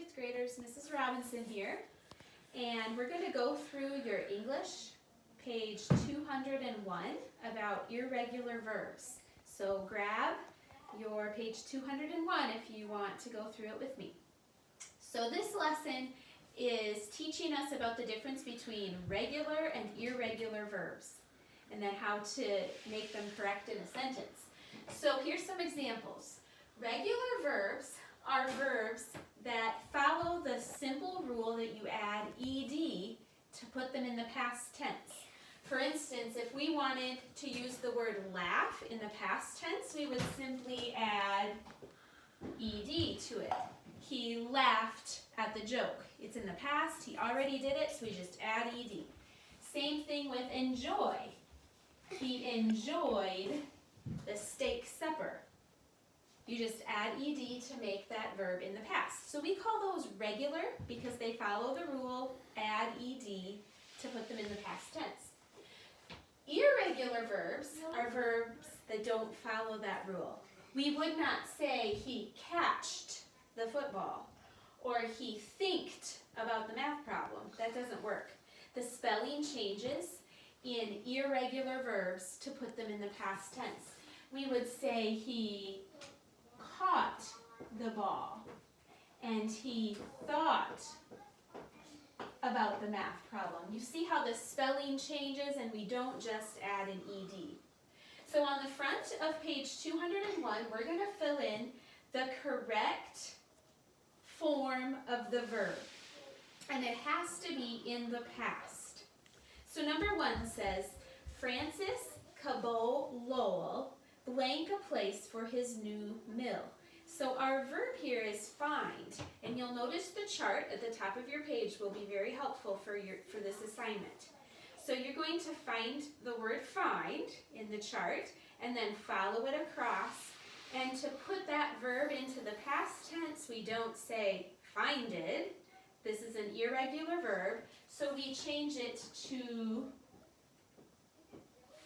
fifth graders, Mrs. Robinson here, and we're going to go through your English, page 201, about irregular verbs. So grab your page 201 if you want to go through it with me. So this lesson is teaching us about the difference between regular and irregular verbs, and then how to make them correct in a sentence. So here's some examples. Regular verbs are verbs that follow the simple rule that you add ed to put them in the past tense. For instance, if we wanted to use the word laugh in the past tense, we would simply add ed to it. He laughed at the joke. It's in the past, he already did it, so we just add ed. Same thing with enjoy. He enjoyed the steak supper. You just add ed to make that verb in the past. So we call those regular because they follow the rule, add ed to put them in the past tense. Irregular verbs are verbs that don't follow that rule. We would not say he catched the football or he thinked about the math problem. That doesn't work. The spelling changes in irregular verbs to put them in the past tense. We would say he caught the ball and he thought about the math problem. You see how the spelling changes and we don't just add an ed. So on the front of page 201, we're going to fill in the correct form of the verb, and it has to be in the past. So number 1 says, Francis Cabot Lowell blank a place for his new mill. So our verb here is find, and you'll notice the chart at the top of your page will be very helpful for this assignment. So you're going to find the word find in the chart and then follow it across, and to put that verb into the past tense we don't say finded. This is an irregular verb, so we change it to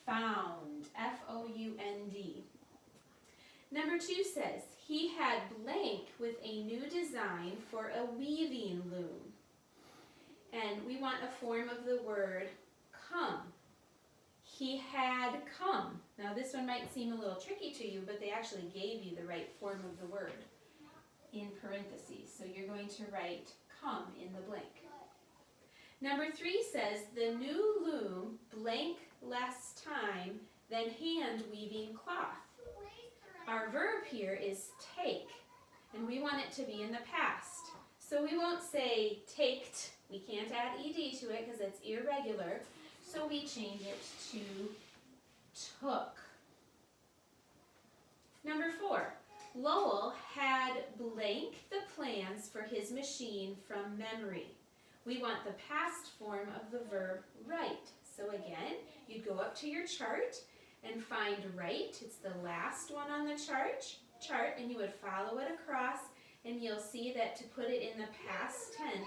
found, F-O-U-N-D. Number 2 says, he had blank with a new design for a weaving loom. And we want a form of the word come. He had come. Now this one might seem a little tricky to you, but they actually gave you the right form of the word in parentheses. So you're going to write come in the blank. Number 3 says, the new loom blank less time than hand weaving cloth. Our verb here is take, and we want it to be in the past. So we won't say taked. We can't add ed to it because it's irregular. So we change it to took. Number 4, Lowell had blank the plans for his machine from memory. We want the past form of the verb write. So again, you'd go up to your chart and find write. It's the last one on the chart, and you would follow it across, and you'll see that to put it in the past tense,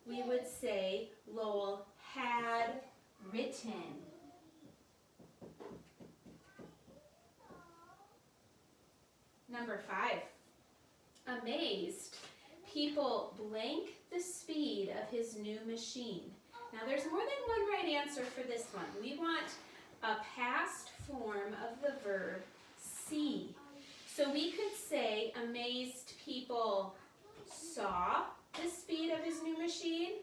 we would say Lowell had written. Number 5, amazed. People blank the speed of his new machine. Now there's more than one right answer for this one. We want a past form of the verb see. So we could say amazed people saw the speed of his new machine,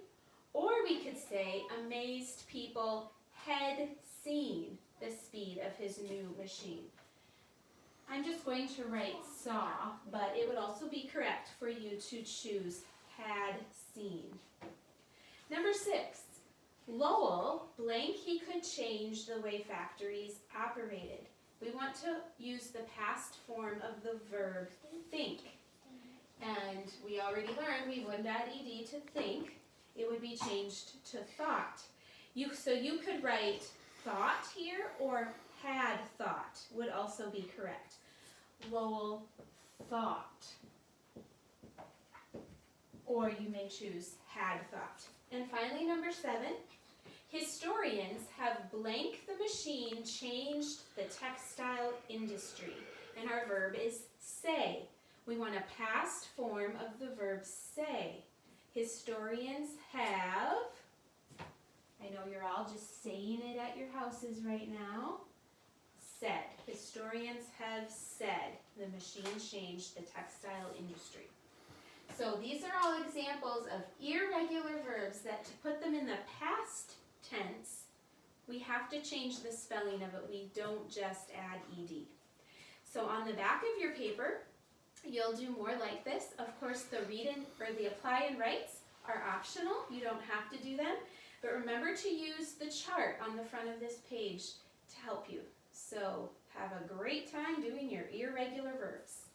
or we could say amazed people had seen the speed of his new machine. I'm just going to write saw, but it would also be correct for you to choose had seen. Number 6, Lowell blank he could change the way factories operated. We want to use the past form of the verb think. And we already learned we wouldn't add ed to think. It would be changed to thought. So you could write thought here, or had thought would also be correct. Lowell thought. Or you may choose had thought. And finally, number 7, historians have blank the machine changed the textile industry. And our verb is say. We want a past form of the verb say. Historians have, I know you're all just saying it at your houses right now, said. Historians have said the machine changed the textile industry. So these are all examples of irregular verbs that to put them in the past tense, we have to change the spelling of it. We don't just add ed. So on the back of your paper, you'll do more like this. Of course, the read and or the apply and writes are optional. You don't have to do them. But remember to use the chart on the front of this page to help you. So have a great time doing your irregular verbs.